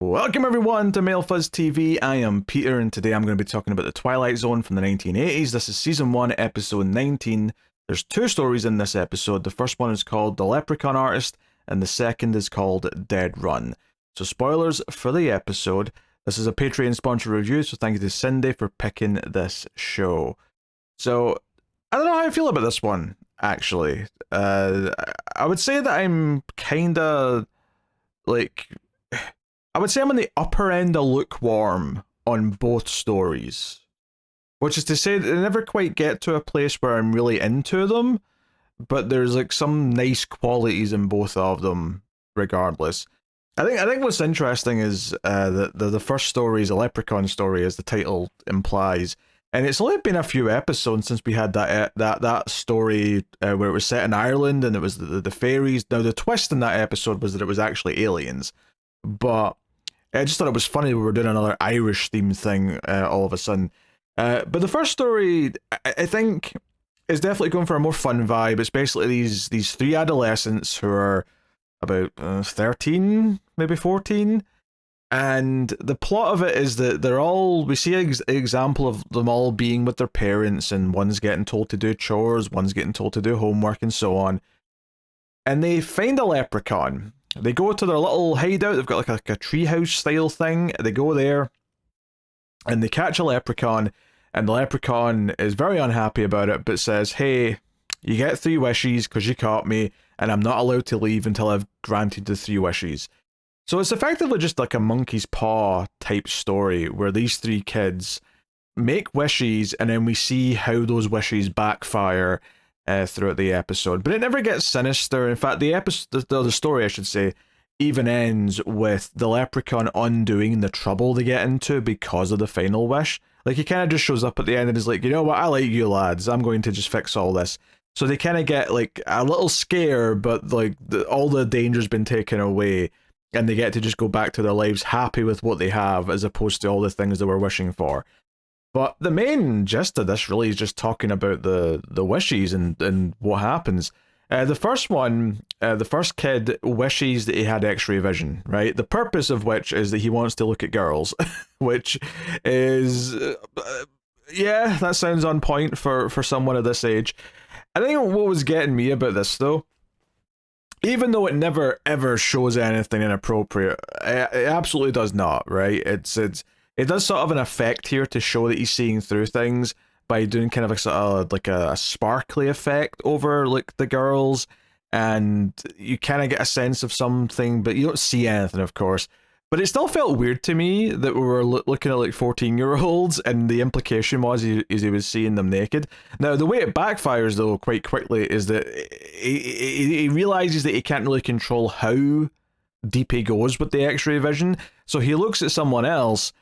Welcome everyone to Male Fuzz TV. I am Peter and today I'm going to be talking about the Twilight Zone from the 1980s. This is Season 1, Episode 19. There's two stories in this episode. The first one is called The Leprechaun-Artist and the second is called Dead Run. So spoilers for the episode. This is a Patreon sponsored review, so thank you to Cindy for picking this show. So, I don't know how I feel about this one, actually. I would say that I'm kinda, I would say I'm on the upper end of lukewarm on both stories. Which is to say that they never quite get to a place where I'm really into them, but there's some nice qualities in both of them, regardless. I think what's interesting is that the first story is a leprechaun story, as the title implies, and it's only been a few episodes since we had that story where it was set in Ireland and it was the fairies. Now the twist in that episode was that it was actually aliens, but I just thought it was funny we were doing another Irish themed thing all of a sudden. But the first story, I think, is definitely going for a more fun vibe. It's basically these three adolescents who are about 13, maybe 14. And the plot of it is that we see an example of them all being with their parents, and one's getting told to do chores, one's getting told to do homework, and so on. And they find a leprechaun. They go to their little hideout. They've got like a treehouse style thing. They go there and they catch a leprechaun, and the leprechaun is very unhappy about it, but says, hey, you get 3 wishes because you caught me, and I'm not allowed to leave until I've granted the 3 wishes. So it's effectively just like a monkey's paw type story where these 3 kids make wishes, and then we see how those wishes backfire throughout the episode. But it never gets sinister. In fact, the story, I should say, even ends with the leprechaun undoing the trouble they get into because of the final wish. Like, he kind of just shows up at the end and is like, you know what, I like you lads, I'm going to just fix all this. So they kind of get like a little scare, but like all the danger's been taken away, and they get to just go back to their lives happy with what they have, as opposed to all the things they were wishing for. But the main gist of this really is just talking about the wishes and what happens. The first one, the first kid wishes that he had X-ray vision, right? The purpose of which is that he wants to look at girls, which is, yeah, that sounds on point for someone of this age. I think what was getting me about this, though, even though it never ever shows anything inappropriate, it absolutely does not, right? It does sort of an effect here to show that he's seeing through things by doing kind of a sparkly effect over like the girls, and you kind of get a sense of something, but you don't see anything, of course. But it still felt weird to me that we were looking at like 14-year-olds, and the implication was he was seeing them naked. Now, the way it backfires, though, quite quickly, is that he realizes that he can't really control how deep he goes with the X-ray vision, so he looks at someone else,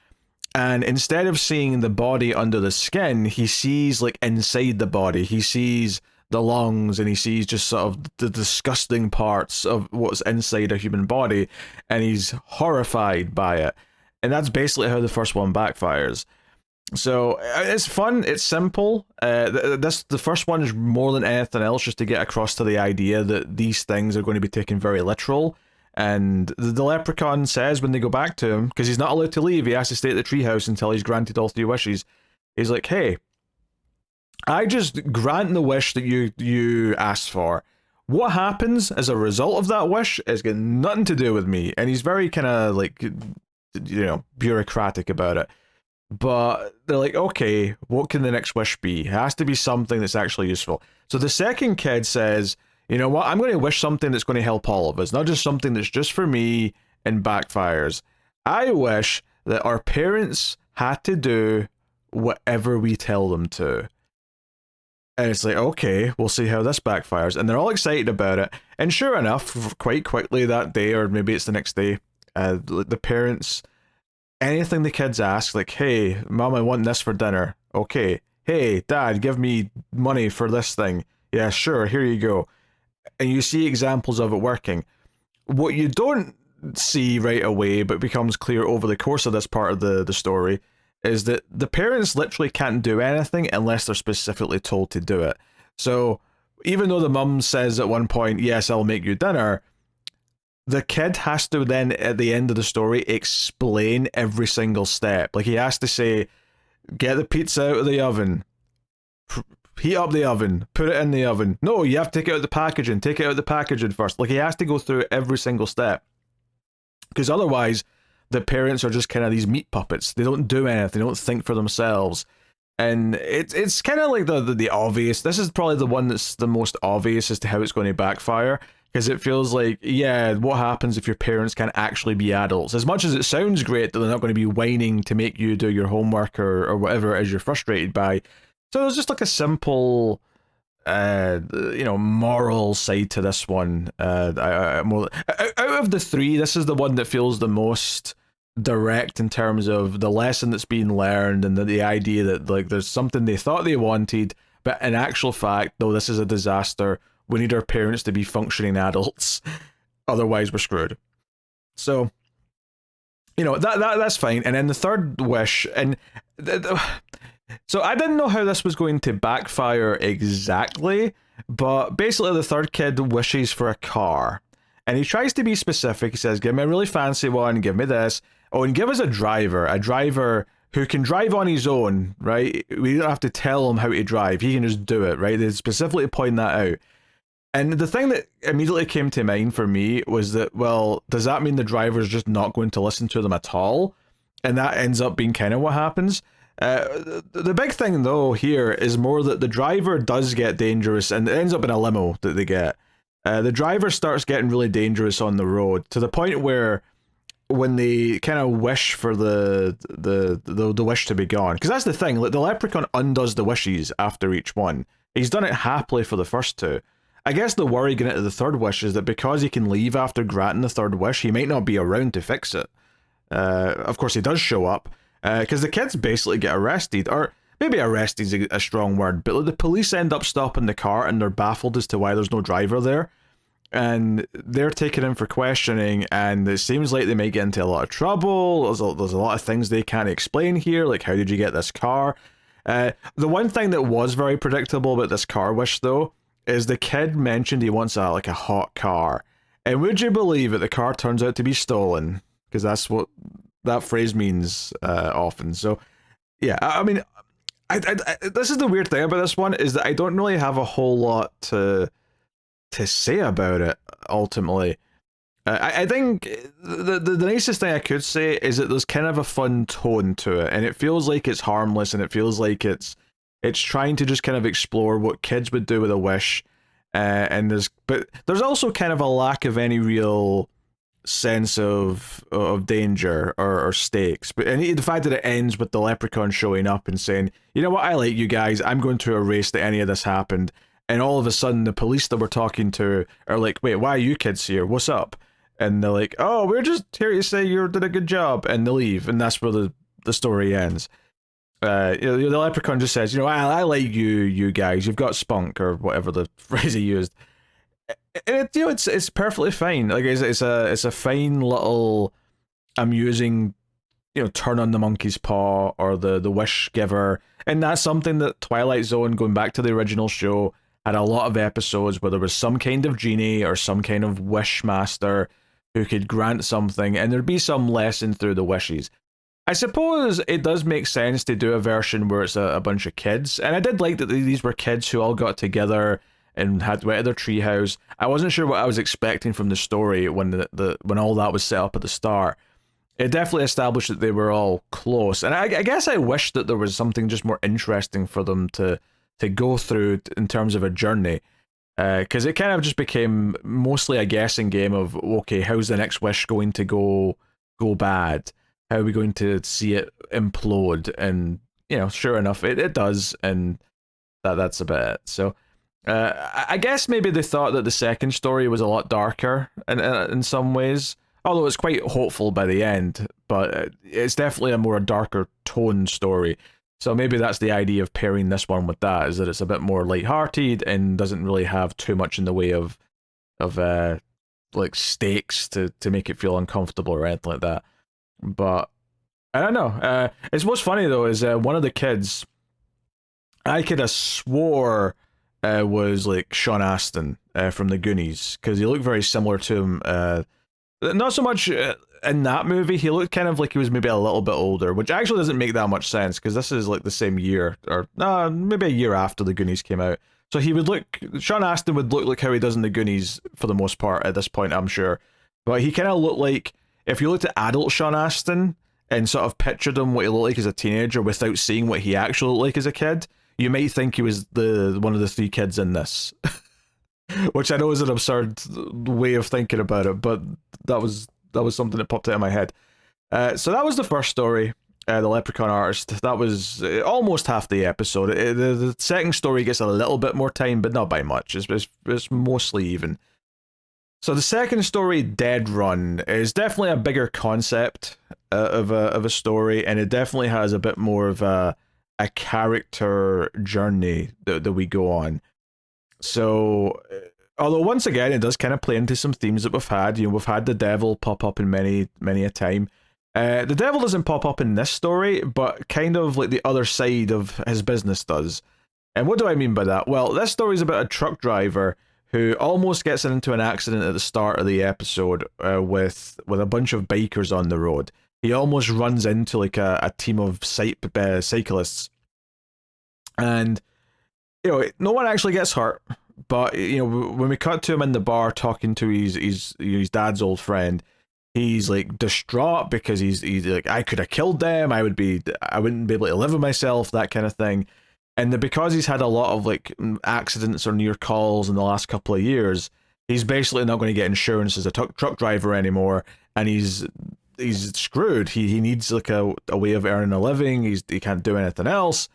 and instead of seeing the body under the skin, he sees like inside the body. He sees the lungs, and he sees just sort of the disgusting parts of what's inside a human body, and he's horrified by it. And that's basically how the first one backfires. So it's fun, it's simple. The first one is more than anything else just to get across to the idea that these things are going to be taken very literal. And the leprechaun says when they go back to him, because he's not allowed to leave, he has to stay at the treehouse until he's granted all 3 wishes. He's like, hey, I just grant the wish that you asked for. What happens as a result of that wish has got nothing to do with me. And he's very kind of like, you know, bureaucratic about it. But they're like, okay, what can the next wish be? It has to be something that's actually useful. So the second kid says, you know what, I'm going to wish something that's going to help all of us, not just something that's just for me and backfires. I wish that our parents had to do whatever we tell them to. And it's like, okay, we'll see how this backfires. And they're all excited about it. And sure enough, quite quickly that day, or maybe it's the next day, the parents, anything the kids ask, like, hey, mom, I want this for dinner. Okay. Hey, dad, give me money for this thing. Yeah, sure, here you go. And you see examples of it working. What you don't see right away, but becomes clear over the course of this part of the story, is that the parents literally can't do anything unless they're specifically told to do it. So even though the mum says at one point, yes, I'll make you dinner, the kid has to then, at the end of the story, explain every single step. Like, he has to say, get the pizza out of the oven, heat up the oven, put it in the oven. No, you have to take it out of the packaging. Take it out of the packaging first. Like, he has to go through every single step. Because otherwise, the parents are just kind of these meat puppets. They don't do anything. They don't think for themselves. And it's kind of like the obvious. This is probably the one that's the most obvious as to how it's going to backfire. Because it feels like, yeah, what happens if your parents can't actually be adults? As much as it sounds great that they're not going to be whining to make you do your homework or whatever it is you're frustrated by. So there's just like a simple, moral side to this one. Out of the three, this is the one that feels the most direct in terms of the lesson that's being learned and the idea that like there's something they thought they wanted, but in actual fact, no, this is a disaster. We need our parents to be functioning adults, otherwise we're screwed. So, that's fine. And then the third wish, and so I didn't know how this was going to backfire exactly, but basically the third kid wishes for a car. And he tries to be specific. He says, give me a really fancy one, give me this. Oh, and give us a driver who can drive on his own, right? We don't have to tell him how to drive. He can just do it, right? They specifically point that out. And the thing that immediately came to mind for me was that, well, does that mean the driver's just not going to listen to them at all? And that ends up being kind of what happens. The big thing, though, here is more that the driver does get dangerous, and it ends up in a limo that they get. The driver starts getting really dangerous on the road, to the point where when they kind of wish for the wish to be gone, because that's the thing, like, the leprechaun undoes the wishes after each one. He's done it happily for the first two. I guess the worry getting into the third wish is that because he can leave after granting the third wish, he might not be around to fix it. Of course, he does show up, because the kids basically get arrested, or maybe arrested is a strong word, but the police end up stopping the car and they're baffled as to why there's no driver there. And they're taken in for questioning, and it seems like they might get into a lot of trouble. There's a lot of things they can't explain here, like how did you get this car? The one thing that was very predictable about this car wish, though, is the kid mentioned he wants a hot car. And would you believe it, the car turns out to be stolen? Because that's what that phrase means often. So, yeah, I mean, I this is the weird thing about this one, is that I don't really have a whole lot to say about it, ultimately. I think the nicest thing I could say is that there's kind of a fun tone to it, and it feels like it's harmless, and it feels like it's trying to just kind of explore what kids would do with a wish, but there's also kind of a lack of any real sense of danger or stakes. But and the fact that it ends with the leprechaun showing up and saying, you know what, I like you guys, I'm going to erase that any of this happened. And all of a sudden, the police that we're talking to are like, wait, why are you kids here? What's up? And they're like, oh, we're just here to say you did a good job. And they leave. And that's where the story ends. The leprechaun just says, I like you guys. You've got spunk, or whatever the phrase he used. And it's perfectly fine. Like, it's a fine little amusing, turn on the monkey's paw, or the wish giver. And that's something that Twilight Zone, going back to the original show, had a lot of episodes where there was some kind of genie or some kind of wish master who could grant something, and there'd be some lesson through the wishes. I suppose it does make sense to do a version where it's a bunch of kids, and I did like that these were kids who all got together and went to their treehouse. I wasn't sure what I was expecting from the story when when all that was set up at the start. It definitely established that they were all close, and I guess I wish that there was something just more interesting for them to go through in terms of a journey, because it kind of just became mostly a guessing game of, okay, how's the next wish going to go bad? How are we going to see it implode? And sure enough, it does, and that's about it. So I guess maybe they thought that the second story was a lot darker in some ways, although it's quite hopeful by the end, but it's definitely a more darker tone story. So maybe that's the idea of pairing this one with that, is that it's a bit more lighthearted and doesn't really have too much in the way of like stakes to make it feel uncomfortable or anything like that. But I don't know. It's what's funny though is one of the kids, I could have swore was like Sean Astin from the Goonies, because he looked very similar to him Not so much in that movie. He looked kind of like he was maybe a little bit older, which actually doesn't make that much sense because this is like the same year, or maybe a year after the Goonies came out. So he would look, Sean Astin would look like how he does in the Goonies for the most part at this point, I'm sure. But he kind of looked like, if you looked at adult Sean Astin and sort of pictured him what he looked like as a teenager without seeing what he actually looked like as a kid, you might think he was the one of the three kids in this. Which I know is an absurd way of thinking about it, but that was something that popped out of my head. So that was the first story, the Leprechaun-Artist. That was almost half the episode. The second story gets a little bit more time, but not by much. It's mostly even. So the second story, Dead Run, is definitely a bigger concept of a story, and it definitely has a bit more of a character journey that we go on. So, although once again, it does kind of play into some themes that we've had. We've had the devil pop up in many a time. The devil doesn't pop up in this story, but kind of like the other side of his business does. And what do I mean by that? Well, this story is about a truck driver who almost gets into an accident at the start of the episode with a bunch of bikers on the road. He almost runs into like a team of cyclists. And no one actually gets hurt, but when we cut to him in the bar talking to his dad's old friend, he's like distraught because he's like, I could have killed them, I wouldn't be able to live with myself, that kind of thing. And because he's had a lot of like accidents or near calls in the last couple of years, he's basically not going to get insurance as a truck driver anymore, and he's screwed. He needs like a way of earning a living. He can't do anything else.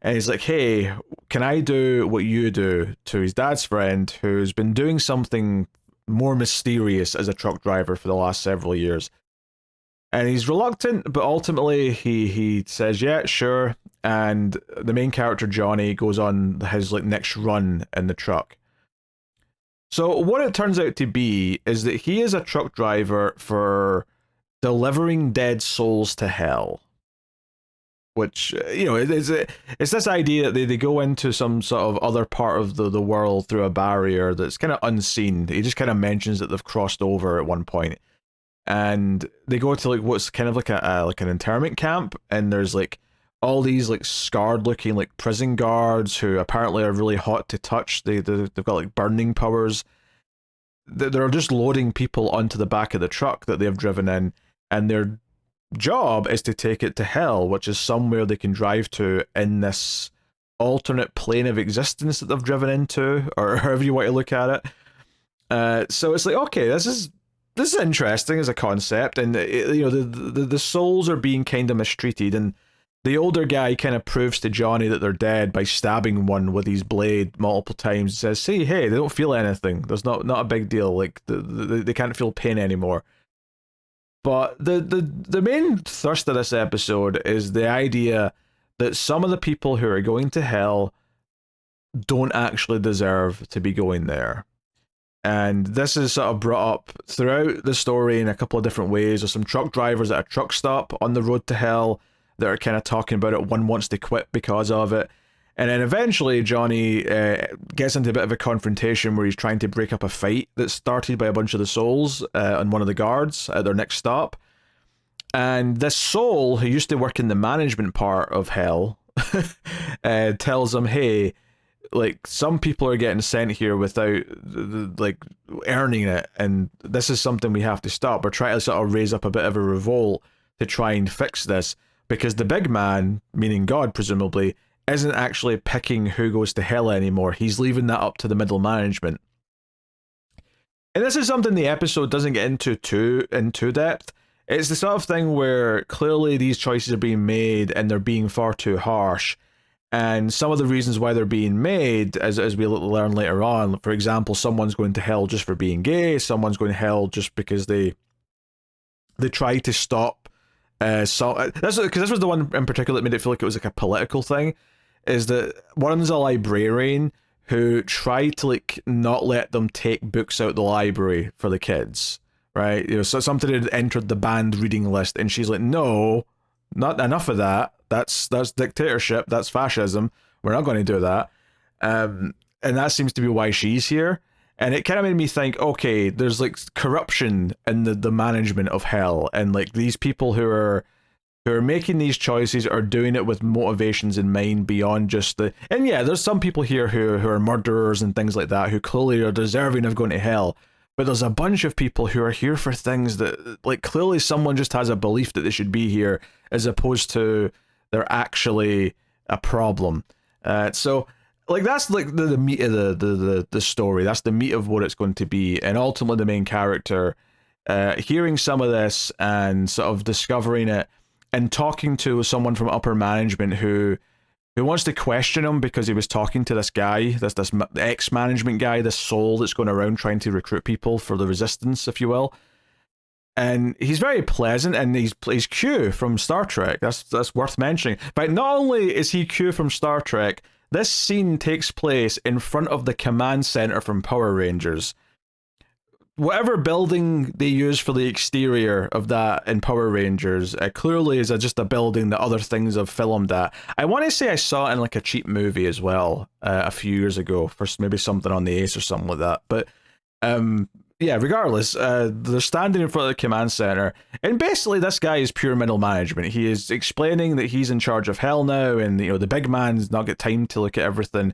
And he's like, hey, can I do what you do, to his dad's friend who's been doing something more mysterious as a truck driver for the last several years. And he's reluctant, but ultimately he says, yeah, sure. And the main character, Johnny, goes on his like next run in the truck. So what it turns out to be is that he is a truck driver for delivering dead souls to hell. Which, it's this idea that they go into some sort of other part of the world through a barrier that's kind of unseen. He just kind of mentions that they've crossed over at one point. And they go to like what's kind of like an internment camp, and there's like all these like scarred looking like prison guards who apparently are really hot to touch. They've got like burning powers. They're just loading people onto the back of the truck that they've driven in, and their job is to take it to hell, which is somewhere they can drive to in this alternate plane of existence that they've driven into, or however you want to look at it. So it's like, okay, this is interesting as a concept, and the souls are being kind of mistreated, and the older guy kind of proves to Johnny that they're dead by stabbing one with his blade multiple times. He says, hey, they don't feel anything. There's not a big deal. Like they can't feel pain anymore. But the main thrust of this episode is the idea that some of the people who are going to hell don't actually deserve to be going there. And this is sort of brought up throughout the story in a couple of different ways. There's some truck drivers at a truck stop on the road to hell that are kind of talking about it. One wants to quit because of it. And then eventually Johnny gets into a bit of a confrontation where he's trying to break up a fight that's started by a bunch of the souls on one of the guards at their next stop. And this soul, who used to work in the management part of hell, tells him, hey, like, some people are getting sent here without like earning it, and this is something we have to stop. We're trying to sort of raise up a bit of a revolt to try and fix this, because the big man, meaning God presumably, isn't actually picking who goes to hell anymore. He's leaving that up to the middle management. And this is something the episode doesn't get into in too depth. It's the sort of thing where clearly these choices are being made and they're being far too harsh. And some of the reasons why they're being made, as we learn later on, for example, someone's going to hell just for being gay, someone's going to hell just because they try to stop. Because this was the one in particular that made it feel like it was like a political thing, is that one's a librarian who tried to like not let them take books out the library for the kids, right? So something had entered the banned reading list, and she's like, no, not enough of that. That's dictatorship. That's fascism. We're not going to do that. And that seems to be why she's here. And it kind of made me think, okay, there's like corruption in the management of hell, and like these people who are making these choices are doing it with motivations in mind beyond just the. And yeah, there's some people here who are murderers and things like that who clearly are deserving of going to hell. But there's a bunch of people who are here for things that, like, clearly someone just has a belief that they should be here, as opposed to they're actually a problem. So like that's like the meat of the story. That's the meat of what it's going to be, and ultimately the main character, hearing some of this and sort of discovering it, and talking to someone from upper management who wants to question him because he was talking to this guy, this ex-management guy, this soul that's going around trying to recruit people for the resistance, if you will. And he's very pleasant, and he's Q from Star Trek. That's worth mentioning. But not only is he Q from Star Trek, this scene takes place in front of the command center from Power Rangers. Whatever building they use for the exterior of that in Power Rangers, clearly is just a building that other things have filmed at. I want to say I saw it in like a cheap movie as well, a few years ago, for maybe something on the Ace or something like that. But yeah, regardless, they're standing in front of the command center, and basically this guy is pure middle management. He is explaining that he's in charge of hell now, and the big man's not got time to look at everything,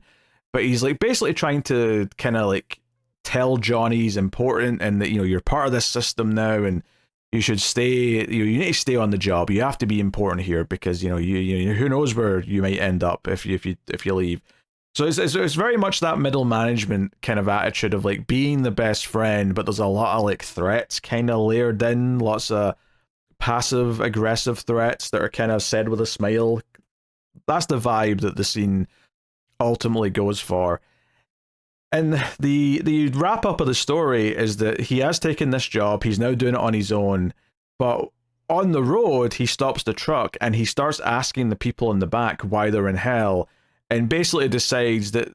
but he's like basically trying to kind of like tell Johnny he's important, and that you're part of this system now, and you should stay. You need to stay on the job. You have to be important here because you who knows where you might end up if you leave. So it's very much that middle management kind of attitude of like being the best friend, but there's a lot of like threats kind of layered in, lots of passive aggressive threats that are kind of said with a smile. That's the vibe that the scene ultimately goes for. And the wrap up of the story is that he has taken this job, he's now doing it on his own, but on the road he stops the truck and he starts asking the people in the back why they're in hell, and basically decides that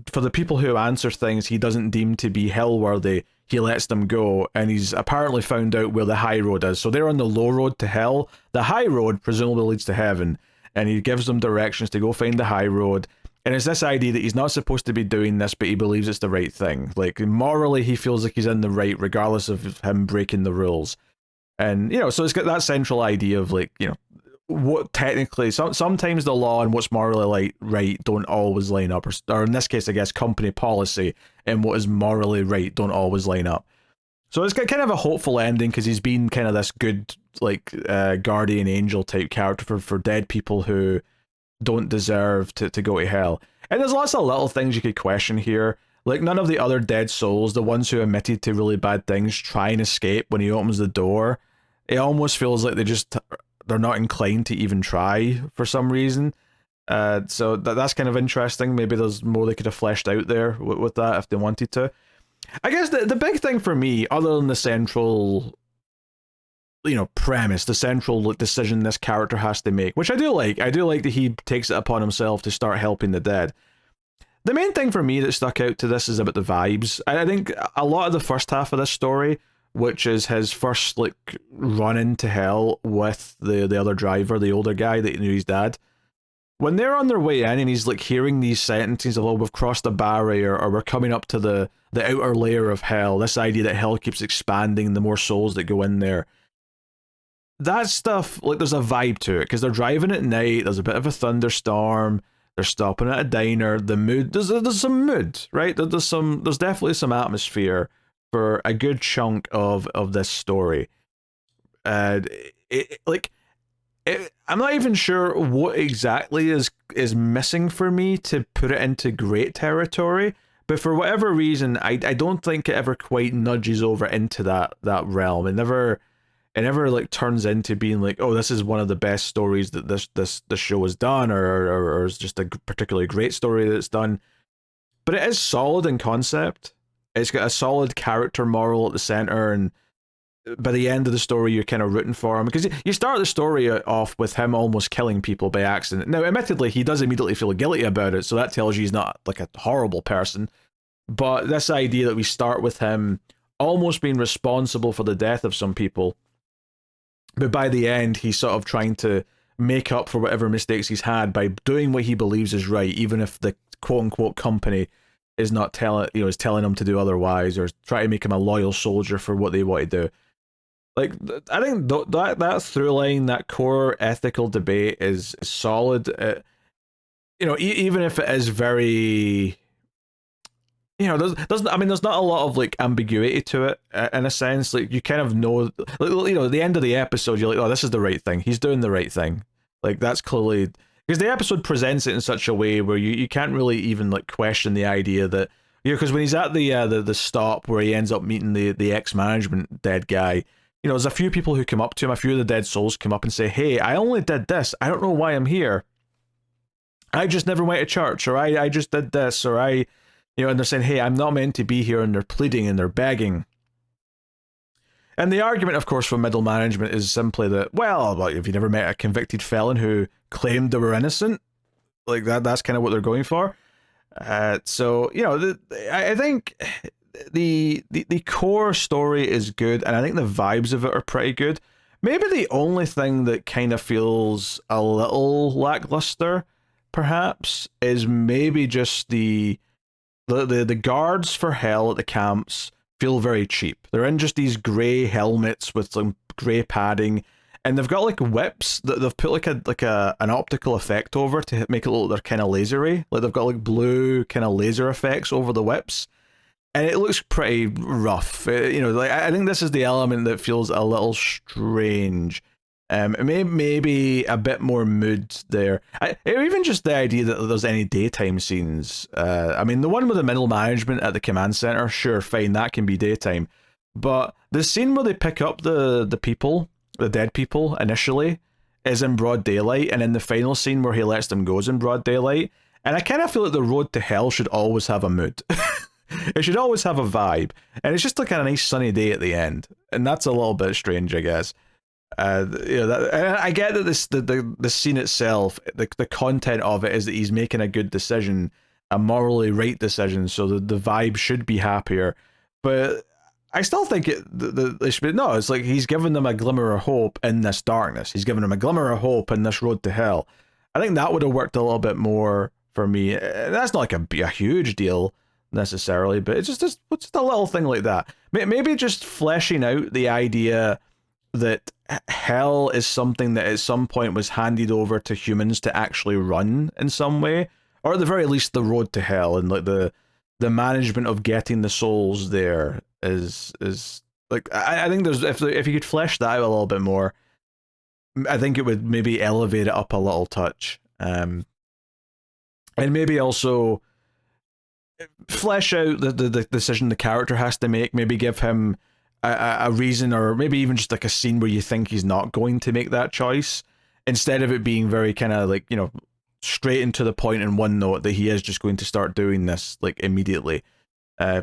for the people who answer things he doesn't deem to be hell worthy, he lets them go, and he's apparently found out where the high road is. So they're on the low road to hell, the high road presumably leads to heaven, and he gives them directions to go find the high road. And it's this idea that he's not supposed to be doing this, but he believes it's the right thing. Like, morally, he feels like he's in the right, regardless of him breaking the rules. And, so it's got that central idea of, like, what technically, sometimes the law and what's morally right don't always line up. Or in this case, I guess, company policy and what is morally right don't always line up. So it's got kind of a hopeful ending, because he's been kind of this good, like, guardian angel type character for dead people who don't deserve to go to hell. And there's lots of little things you could question here. Like, none of the other dead souls, the ones who admitted to really bad things, try and escape when he opens the door. It almost feels like they're not inclined to even try for some reason. So that's kind of interesting. Maybe there's more they could have fleshed out there with that if they wanted to. I guess the big thing for me, other than the central premise, the central decision this character has to make, which I do like that he takes it upon himself to start helping the dead. The main thing for me that stuck out to this is about the vibes. I think a lot of the first half of this story, which is his first like run into hell with the other driver, the older guy that knew his dad, when they're on their way in and he's like hearing these sentences of, oh, we've crossed the barrier, or we're coming up to the outer layer of hell, this idea that hell keeps expanding the more souls that go in there. That stuff, like, there's a vibe to it, because they're driving at night, there's a bit of a thunderstorm, they're stopping at a diner, the mood, there's some mood, right? There's definitely some atmosphere for a good chunk of this story. I'm not even sure what exactly is missing for me to put it into great territory, but for whatever reason, I don't think it ever quite nudges over into that realm. It never like turns into being like, oh, this is one of the best stories that this show has done, or is just a particularly great story that's done. But it is solid in concept. It's got a solid character moral at the center, and by the end of the story, you're kind of rooting for him, because you start the story off with him almost killing people by accident. Now, admittedly, he does immediately feel guilty about it, so that tells you he's not like a horrible person. But this idea that we start with him almost being responsible for the death of some people, but by the end, he's sort of trying to make up for whatever mistakes he's had by doing what he believes is right, even if the quote-unquote company is not telling, is telling him to do otherwise, or try to make him a loyal soldier for what they want to do. Like, I think that through line, that core ethical debate is solid. Even if it is very, there's not a lot of like ambiguity to it in a sense. Like, you kind of know, at the end of the episode, you're like, oh, this is the right thing. He's doing the right thing. Like, that's clearly, because the episode presents it in such a way where you can't really even like question the idea that, because when he's at the stop where he ends up meeting the ex-management dead guy, there's a few people who come up to him, a few of the dead souls come up and say, hey, I only did this. I don't know why I'm here. I just never went to church, or I just did this, or and they're saying, hey, I'm not meant to be here, and they're pleading and they're begging. And the argument, of course, from middle management is simply that, well, if you never met a convicted felon who claimed they were innocent, like that's kind of what they're going for. So, I think the core story is good, and I think the vibes of it are pretty good. Maybe the only thing that kind of feels a little lackluster, perhaps, is maybe just the guards for hell at the camps feel very cheap. They're in just these grey helmets with some grey padding, and they've got like whips that they've put like an optical effect over to make it look like they're kind of lasery. Like, they've got like blue kind of laser effects over the whips, and it looks pretty rough. I think this is the element that feels a little strange. Maybe a bit more mood there. Or even just the idea that there's any daytime scenes. The one with the middle management at the command center, sure, fine, that can be daytime. But the scene where they pick up the dead people initially, is in broad daylight, and in the final scene where he lets them go is in broad daylight. And I kind of feel like the road to hell should always have a mood. It should always have a vibe. And it's just like a nice sunny day at the end. And that's a little bit strange, I guess. I get that the scene itself, the content of it is that he's making a good decision, a morally right decision, so the vibe should be happier. But I still think they should be, no, it's like he's giving them a glimmer of hope in this darkness. He's giving them a glimmer of hope in this road to hell. I think that would have worked a little bit more for me. That's not like a huge deal necessarily, but it's just a little thing like that. Maybe just fleshing out the idea that hell is something that at some point was handed over to humans to actually run in some way, or at the very least the road to hell, and like the management of getting the souls there is like, I think there's, if you could flesh that out a little bit more, I think it would maybe elevate it up a little touch, and maybe also flesh out the decision the character has to make. Maybe give him a reason, or maybe even just like a scene where you think he's not going to make that choice, instead of it being very kind of like, straight into the point in one note that he is just going to start doing this like immediately.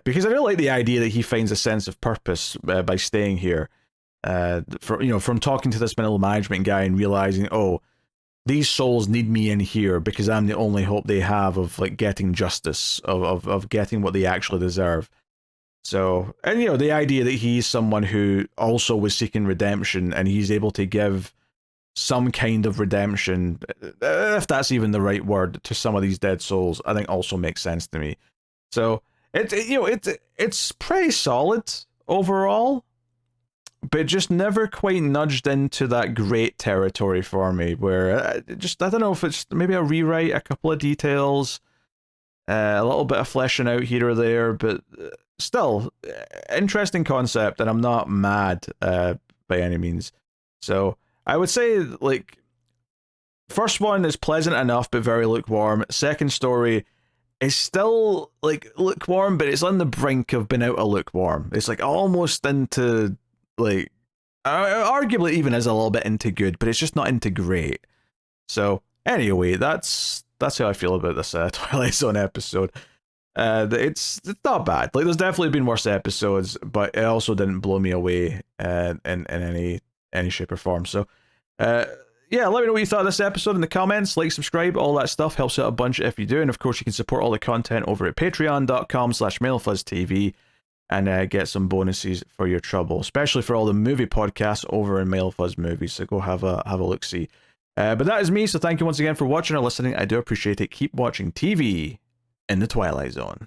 Because I really like the idea that he finds a sense of purpose by staying here. From talking to this middle management guy and realizing, oh, these souls need me in here because I'm the only hope they have of like getting justice, of getting what they actually deserve. So, and the idea that he's someone who also was seeking redemption, and he's able to give some kind of redemption, if that's even the right word, to some of these dead souls, I think also makes sense to me. So it's pretty solid overall, but just never quite nudged into that great territory for me, where I don't know if it's maybe a rewrite, a couple of details, a little bit of fleshing out here or there, but still, interesting concept, and I'm not mad by any means. So I would say, like, first one is pleasant enough, but very lukewarm. Second story is still, like, lukewarm, but it's on the brink of being out of lukewarm. It's, like, almost into, like, arguably even is a little bit into good, but it's just not into great. So, anyway, that's how I feel about this Twilight Zone episode. It's not bad. Like, there's definitely been worse episodes, but it also didn't blow me away in any shape or form. So, yeah, let me know what you thought of this episode in the comments. Like, subscribe, all that stuff helps out a bunch if you do. And of course, you can support all the content over at patreon.com/MailFuzzTV and get some bonuses for your trouble, especially for all the movie podcasts over in MailFuzz Movies. So go have a look-see. But that is me, so thank you once again for watching or listening. I do appreciate it. Keep watching TV in the Twilight Zone.